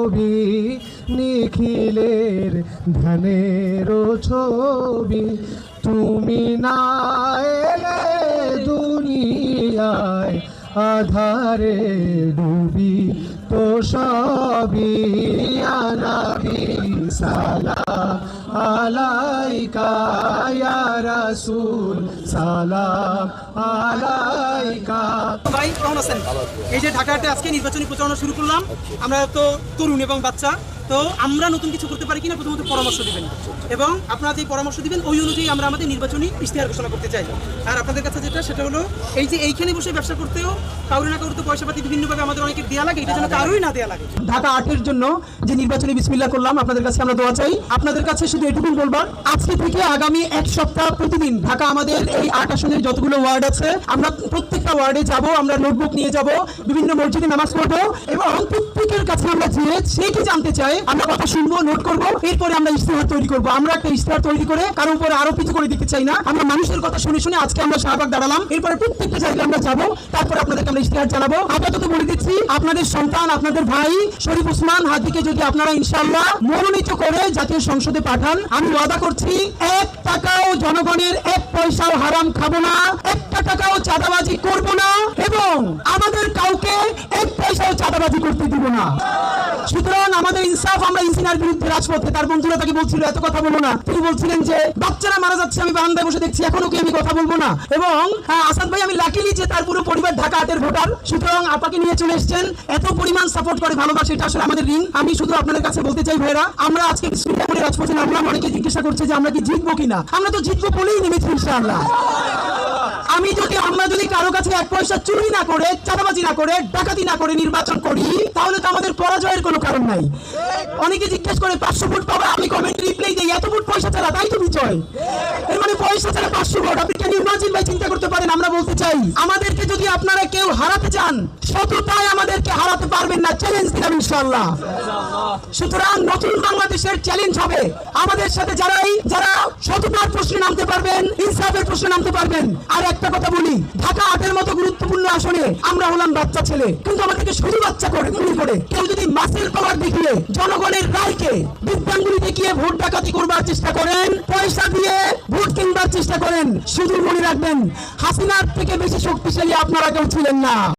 ছবি, নিখিলের ধ্যানের ছবি। তুমি না এলে দুনিয়ায় আধারে ডুবি তো সবই। আনাবি সালাম আলাইকা ইয়া রাসূল, সালাম আলাইকা। ভাই কেমন আছেন? এই যে ঢাকাতে আজকে নির্বাচনী প্রচারণা শুরু করলাম, আমরা তো তরুণ এবং বাচ্চা, তো আমরা নতুন কিছু করতে পারি কিনা প্রথমত পরামর্শ দিবেন, এবং আপনারা যে পরামর্শ দিবেন ওই অনুযায়ী আমরা আমাদের নির্বাচনী ইশতেহার ঘোষণা করতে চাই। আর আপনাদের কাছে যেটা সেটা হলো এই যে এইখানে বসে ব্যবসা করতেও কাউরে না কাউরে তো পয়সাপাতি বিভিন্নভাবে আমাদের অনেকের দেওয়া লাগে, এটা যেন কারোই না দেওয়া লাগে। ঢাকা 8-এর জন্য যে নির্বাচনী বিসমিল্লাহ করলাম, আপনাদের কাছে আমরা দোয়া চাই। আপনাদের কাছে শুধু এটুকুই বলবার, আজকে থেকে আগামী এক সপ্তাহ প্রতিদিন ঢাকা আমাদের এই 8 আসনের যতগুলো ওয়ার্ড আছে আমরা প্রত্যেকটা ওয়ার্ডে যাব, আমরা নোটবুক নিয়ে যাব, বিভিন্ন মসজিদে নামাজ পড়বো এবং প্রত্যেকের কাছে আমরা যেয়ে সে কি জানতে চাই আমরা কথা শুনবো, নোট করবো, এরপরে আমরা ইশতেহার তৈরি করবো। আমরা একটা ইশতেহার তৈরি করে কারো উপরে আরোপিত করে দিতে চাই না, আমরা মানুষের কথা শুনে শুনে আজকে আমরা শাহবাগ দাঁড়ালাম, এরপরে প্রত্যেকটা জায়গায় আমরা যাবো, তারপরে আপনাদেরকে আমরা ইশতেহার জানাবো। আপাতত বলে দিচ্ছি, আপনাদের সন্তান, আপনাদের ভাই শরীফ ওসমান হাদিকে যদি আপনারা ইনশাআল্লাহ মনোনীত করে জাতীয় সংসদে পাঠান, আমি ওয়াদা করছি 1 টাকাও জনগণের 1 পয়সাও হারাম খাবো না, 1 টাকাও চাঁদাবাজি করব না এবং আমাদের কাউকে 1 পয়সাও চাঁদাবাজি করতে দিব না। সুতরাং আমাদের ইনসাফ, আমরা ইনসিনার বিরুদ্ধে রাজপথে, তার বন্ধুরা তাকে বলছিল এত কথা বলো না, তিনি বলছিলেন যে বাচ্চারা মারা যাচ্ছে, আমি বারান্দায় বসে দেখছি, এখনো কি আমি কথা বলবো না। এবং আসাদ ভাই আমি লাকিলি যে তার পুরো পরিবার ঢাকা 8-এর ভোটার, সুতরাং আপাকে নিয়ে চলে এসেছেন, এত পরিমাণ সাপোর্ট করে ভালোবাসে, এটা আসলে আমাদের ঋণ। আমি শুধু আপনাদের কাছে বলতে চাই ভাইরা, আমরা আজকে বিসমিল্লাহ বলে রাজপথে নামলাম, অনেকে জিজ্ঞাসা করছে যে আমরা কি জিতবো কিনা, আমরা তো জিতবো বলেই নেমেছি ইনশাআল্লাহ। আমরা যদি কারো কাছে 1 পয়সা চুরি না করে, চাঁদাবাজি না করে, ডাকাতি না করে নির্বাচন করি, তাহলে তো আমাদের পরাজয়ের কোনো কারণ নাই। অনেকে জিজ্ঞেস করে 500 ভোট পাবে, আমি কমেন্ট রিপ্লাই দেই এত ভোট পয়সা ছাড়া, তাই তো বিজয়। এর মানে পয়সা ছাড়া 500 ভোট, আপনি কেন ইমাজিন ভাই চিন্তা করতে পারেন। আমরা বলতে চাই, আমাদেরকে যদি আপনারা কেউ হারাতে চান, সততায় আমাদেরকে হারাতে পারবেন না, চ্যালেঞ্জ দিলাম ইনশাআল্লাহ। সুতরাং নতুন বাংলাদেশের চ্যালেঞ্জ হবে আমাদের সাথে যারা সততার প্রশ্নে নামতে পারবেন, ইনসাফের প্রশ্নে নামতে পারবেন। আর একটা কথা বলি, ঢাকা 8-এর মতো গুরুত্বপূর্ণ আসনে আমরা হলাম বাচ্চা ছেলে, কিন্তু আমাদেরকে শুধু বাচ্চা করে মনে করে কেউ যদি মাসের পাওয়ার দেখিয়ে, জনগণের রায়কে বিদ্যাঙ্গুলি দেখিয়ে ভোট ডাকাতি করবার চেষ্টা করেন, পয়সা দিয়ে ভোট কিনবার চেষ্টা করেন, শুধু মনে রাখবেন হাসিনার থেকে বেশি শক্তিশালী আপনারা কেউ ছিলেন না।